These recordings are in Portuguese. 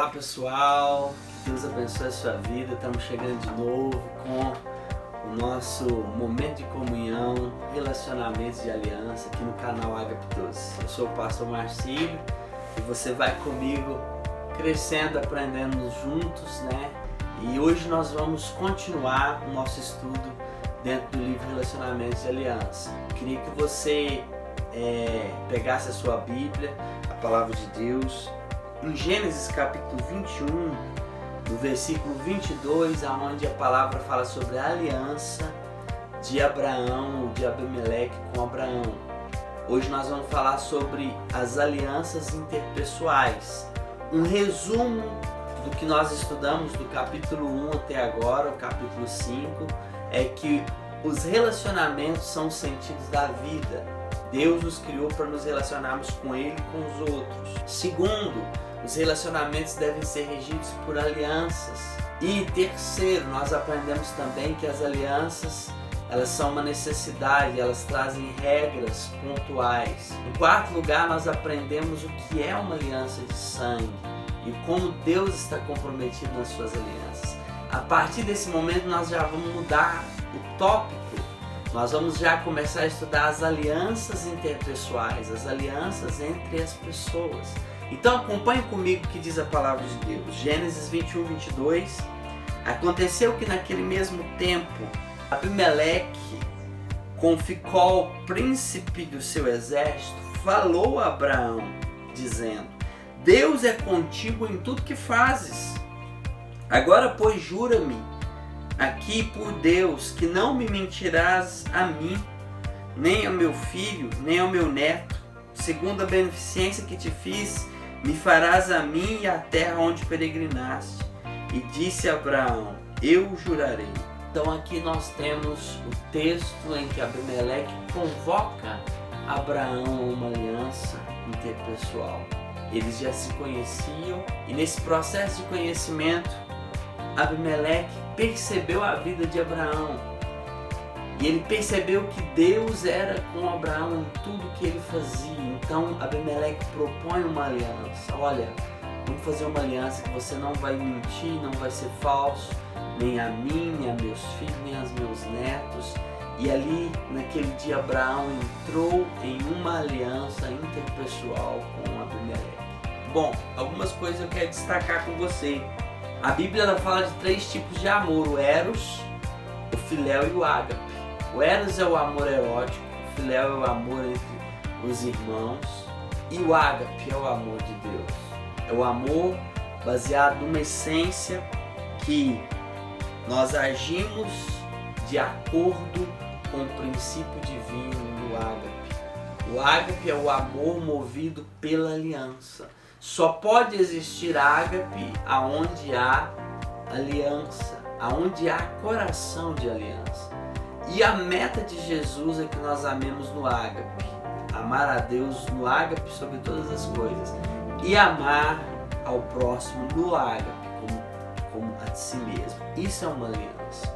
Olá pessoal, que Deus abençoe a sua vida. Estamos chegando de novo com o nosso momento de comunhão, relacionamentos de aliança aqui no canal Agape Doce. Eu sou o pastor Marcílio e você vai comigo crescendo, aprendendo juntos, né? E hoje nós vamos continuar o nosso estudo dentro do livro Relacionamentos de Aliança. Eu queria que você pegasse a sua Bíblia, a Palavra de Deus, em Gênesis capítulo 21, no versículo 22, onde a palavra fala sobre a aliança de Abraão, de Abimeleque com Abraão. Hoje nós vamos falar sobre as alianças interpessoais. Um resumo do que nós estudamos do capítulo 1 até agora, o capítulo 5, é que os relacionamentos são os sentidos da vida. Deus nos criou para nos relacionarmos com Ele e com os outros. Segundo, os relacionamentos devem ser regidos por alianças. E terceiro, nós aprendemos também que as alianças, elas são uma necessidade, elas trazem regras pontuais. Em quarto lugar, nós aprendemos o que é uma aliança de sangue e como Deus está comprometido nas suas alianças. A partir desse momento, nós já vamos mudar o tópico. Nós vamos já começar a estudar as alianças interpessoais, as alianças entre as pessoas. Então acompanhe comigo o que diz a palavra de Deus. Gênesis 21, 22. Aconteceu que naquele mesmo tempo, Abimeleque, com Ficol, príncipe do seu exército, falou a Abraão, dizendo: Deus é contigo em tudo que fazes. Agora, pois, jura-me aqui por Deus que não me mentirás a mim, nem ao meu filho, nem ao meu neto, segundo a beneficência que te fiz, me farás a mim e à terra onde peregrinaste. E disse Abraão: eu jurarei. Então aqui nós temos o texto em que Abimeleque convoca Abraão a uma aliança interpessoal. Eles já se conheciam e nesse processo de conhecimento, Abimeleque percebeu a vida de Abraão. E ele percebeu que Deus era com Abraão em tudo que ele fazia. Então Abimeleque propõe uma aliança. Olha, vamos fazer uma aliança que você não vai mentir, não vai ser falso, nem a mim, nem a meus filhos, nem aos meus netos. E ali, naquele dia, Abraão entrou em uma aliança interpessoal com Abimeleque. Bom, algumas coisas eu quero destacar com você. A Bíblia ela fala de três tipos de amor: o eros, o filéu e o ágape. O eros é o amor erótico, o filéu é o amor entre os irmãos e o ágape é o amor de Deus. É o amor baseado numa essência que nós agimos de acordo com o princípio divino do ágape. O ágape é o amor movido pela aliança. Só pode existir ágape aonde há aliança, aonde há coração de aliança. E a meta de Jesus é que nós amemos no ágape, amar a Deus no ágape sobre todas as coisas e amar ao próximo no ágape como a si mesmo. Isso é uma aliança.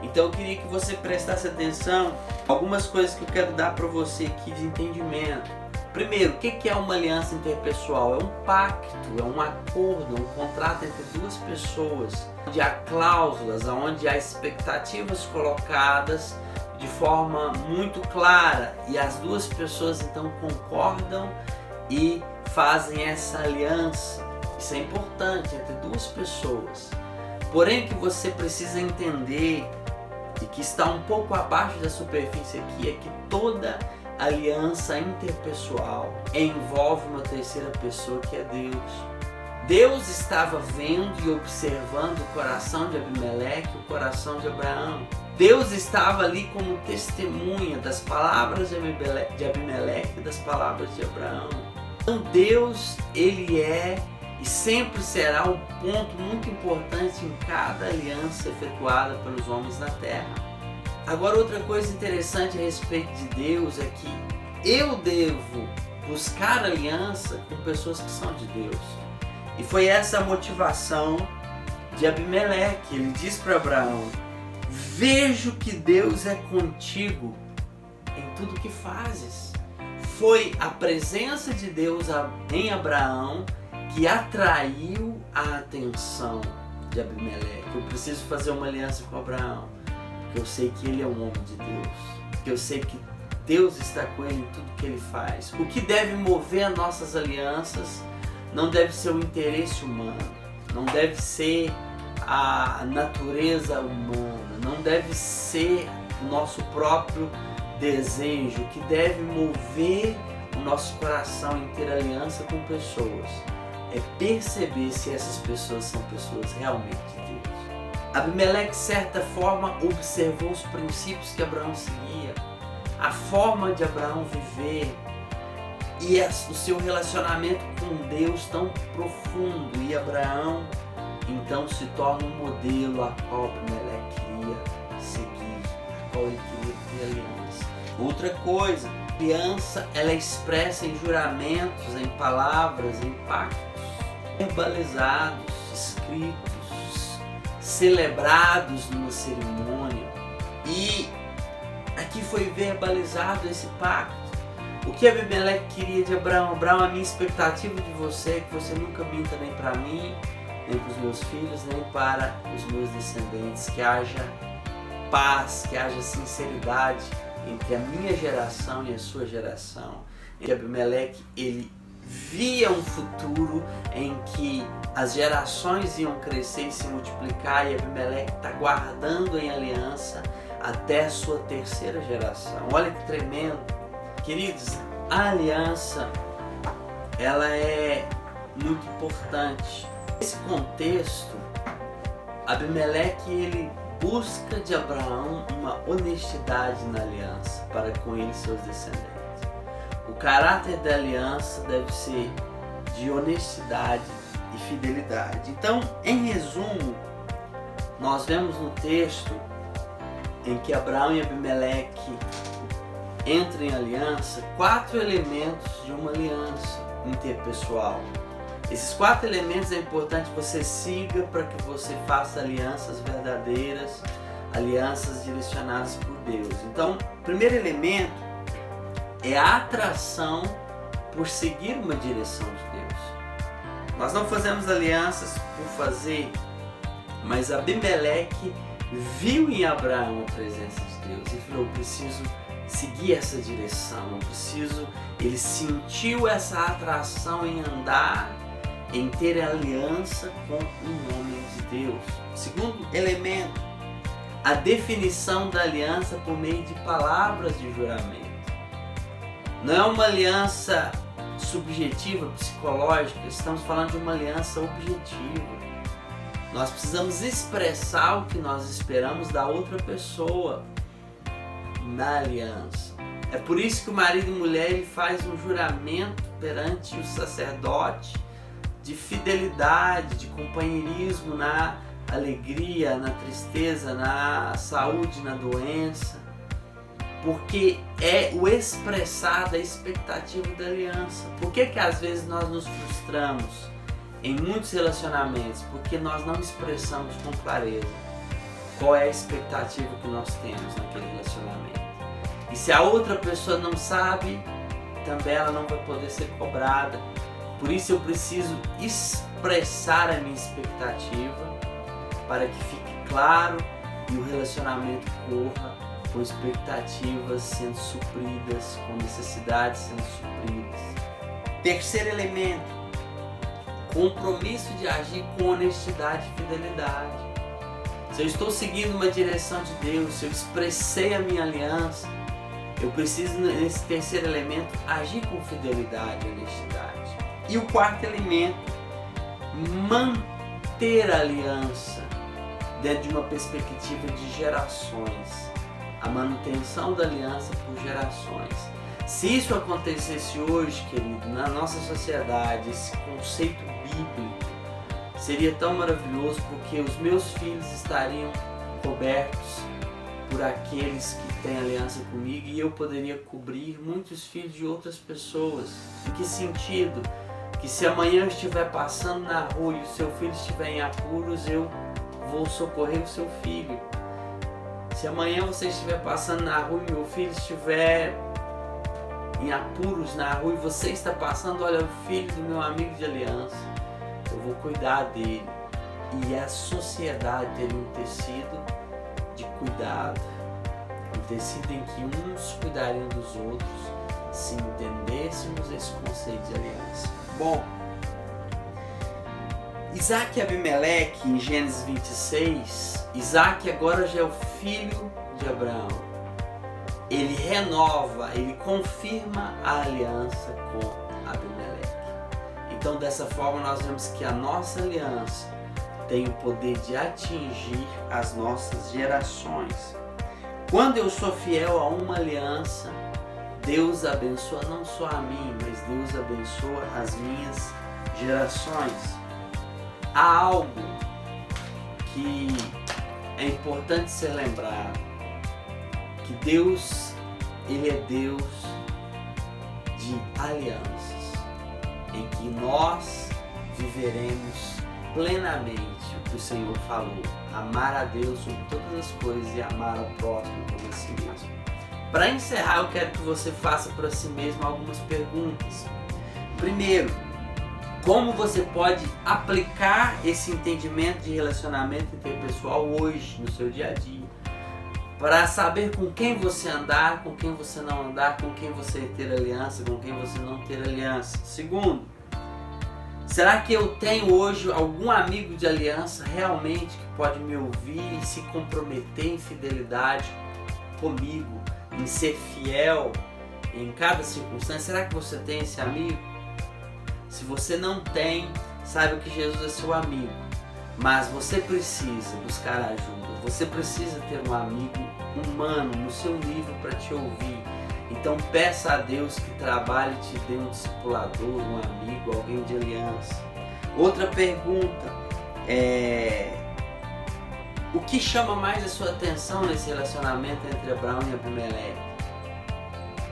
Então eu queria que você prestasse atenção em algumas coisas que eu quero dar para você aqui de entendimento. Primeiro, o que é uma aliança interpessoal? É um pacto, é um acordo, é um contrato entre duas pessoas, onde há cláusulas, onde há expectativas colocadas de forma muito clara e as duas pessoas então concordam e fazem essa aliança. Isso é importante entre duas pessoas. Porém, o que você precisa entender e que está um pouco abaixo da superfície aqui é que toda aliança interpessoal envolve uma terceira pessoa que é Deus. Deus estava vendo e observando o coração de Abimeleque, o coração de Abraão. Deus estava ali como testemunha das palavras de Abimeleque e das palavras de Abraão. Então Deus, ele é e sempre será um ponto muito importante em cada aliança efetuada pelos homens na terra. Agora, outra coisa interessante a respeito de Deus é que eu devo buscar aliança com pessoas que são de Deus. E foi essa a motivação de Abimeleque. Ele diz para Abraão: vejo que Deus é contigo em tudo que fazes. Foi a presença de Deus em Abraão que atraiu a atenção de Abimeleque. Eu preciso fazer uma aliança com Abraão, porque eu sei que ele é um homem de Deus, porque eu sei que Deus está com ele em tudo que ele faz. O que deve mover as nossas alianças não deve ser o interesse humano, não deve ser a natureza humana, não deve ser o nosso próprio desejo. O que deve mover o nosso coração em ter aliança com pessoas é perceber se essas pessoas são pessoas realmente de Deus. Abimeleque, de certa forma, observou os princípios que Abraão seguia, a forma de Abraão viver e o seu relacionamento com Deus tão profundo. E Abraão então se torna um modelo a qual Abimeleque queria seguir, a qual ele queria ter aliança. Outra coisa, a aliança ela é expressa em juramentos, em palavras, em pactos verbalizados, escritos, celebrados numa cerimônia. E aqui foi verbalizado esse pacto. O que Abimeleque queria de Abraão? Abraão, a minha expectativa de você é que você nunca minta nem para mim, nem para os meus filhos, nem para os meus descendentes. Que haja paz, que haja sinceridade entre a minha geração e a sua geração. E Abimeleque, ele via um futuro em que as gerações iam crescer e se multiplicar, e Abimeleque está guardando em aliança até a sua terceira geração. Olha que tremendo. Queridos, a aliança ela é muito importante. Nesse contexto, Abimeleque ele busca de Abraão uma honestidade na aliança para com ele e seus descendentes. O caráter da aliança deve ser de honestidade e fidelidade. Então, em resumo, nós vemos no texto em que Abraão e Abimeleque entram em aliança 4 elementos de uma aliança interpessoal. Esses 4 elementos é importante que você siga para que você faça alianças verdadeiras, alianças direcionadas por Deus. Então, o primeiro elemento é a atração por seguir uma direção de Deus. Nós não fazemos alianças por fazer, mas Abimeleque viu em Abraão a presença de Deus e falou: eu preciso seguir essa direção, ele sentiu essa atração em andar, em ter aliança com um homem de Deus. Segundo elemento, a definição da aliança por meio de palavras de juramento. Não é uma aliança subjetiva, psicológica, estamos falando de uma aliança objetiva. Nós precisamos expressar o que nós esperamos da outra pessoa na aliança. É por isso que o marido e mulher ele faz um juramento perante o sacerdote de fidelidade, de companheirismo na alegria, na tristeza, na saúde, na doença, porque é o expressar da expectativa da aliança. Por que às vezes nós nos frustramos em muitos relacionamentos? Porque nós não expressamos com clareza qual é a expectativa que nós temos naquele relacionamento. E se a outra pessoa não sabe, também ela não vai poder ser cobrada. Por isso eu preciso expressar a minha expectativa para que fique claro e o relacionamento corra com expectativas sendo supridas, com necessidades sendo supridas. Terceiro elemento, compromisso de agir com honestidade e fidelidade. Se eu estou seguindo uma direção de Deus, se eu expressei a minha aliança, eu preciso, nesse terceiro elemento, agir com fidelidade e honestidade. E o quarto elemento, manter a aliança dentro de uma perspectiva de gerações. A manutenção da aliança por gerações. Se isso acontecesse hoje, querido, na nossa sociedade, esse conceito bíblico seria tão maravilhoso, porque os meus filhos estariam cobertos por aqueles que têm aliança comigo e eu poderia cobrir muitos filhos de outras pessoas. Em que sentido? Que se amanhã eu estiver passando na rua e o seu filho estiver em apuros, eu vou socorrer o seu filho. Se amanhã você estiver passando na rua e meu filho estiver em apuros na rua e você está passando, olha, o filho do meu amigo de aliança, eu vou cuidar dele. E a sociedade teria um tecido de cuidado, um tecido em que uns cuidariam dos outros, se entendêssemos esse conceito de aliança. Bom, Isaac e Abimeleque, em Gênesis 26, Isaac agora já é o filho de Abraão. Ele renova, ele confirma a aliança com Abimeleque. Então, dessa forma, nós vemos que a nossa aliança tem o poder de atingir as nossas gerações. Quando eu sou fiel a uma aliança, Deus abençoa não só a mim, mas Deus abençoa as minhas gerações. Há algo que é importante ser lembrado, que Deus, Ele é Deus de alianças, em que nós viveremos plenamente o que o Senhor falou: amar a Deus sobre todas as coisas e amar ao próximo como a si mesmo. Para encerrar, eu quero que você faça para si mesmo algumas perguntas. Primeiro, como você pode aplicar esse entendimento de relacionamento interpessoal hoje, no seu dia a dia, para saber com quem você andar, com quem você não andar, com quem você ter aliança, com quem você não ter aliança. Segundo, será que eu tenho hoje algum amigo de aliança realmente que pode me ouvir e se comprometer em fidelidade comigo, em ser fiel em cada circunstância? Será que você tem esse amigo? Se você não tem, saiba que Jesus é seu amigo, mas você precisa buscar ajuda, você precisa ter um amigo humano no seu nível para te ouvir. Então peça a Deus que trabalhe e te dê um discipulador, um amigo, alguém de aliança. Outra pergunta é: o que chama mais a sua atenção nesse relacionamento entre Abraão e Abimeleque?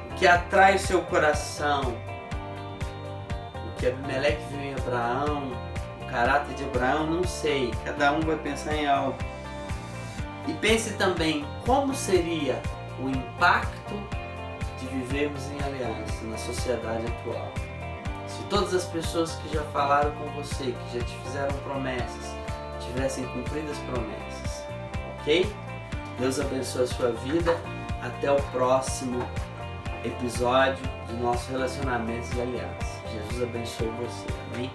O que atrai o seu coração? O que Abimeleque viu em Abraão, o caráter de Abraão, não sei. Cada um vai pensar em algo. E pense também como seria o impacto de vivermos em aliança na sociedade atual. Se todas as pessoas que já falaram com você, que já te fizeram promessas, tivessem cumprido as promessas, ok? Deus abençoe a sua vida. Até o próximo episódio do nosso relacionamento de aliança. Jesus abençoe você. Amém?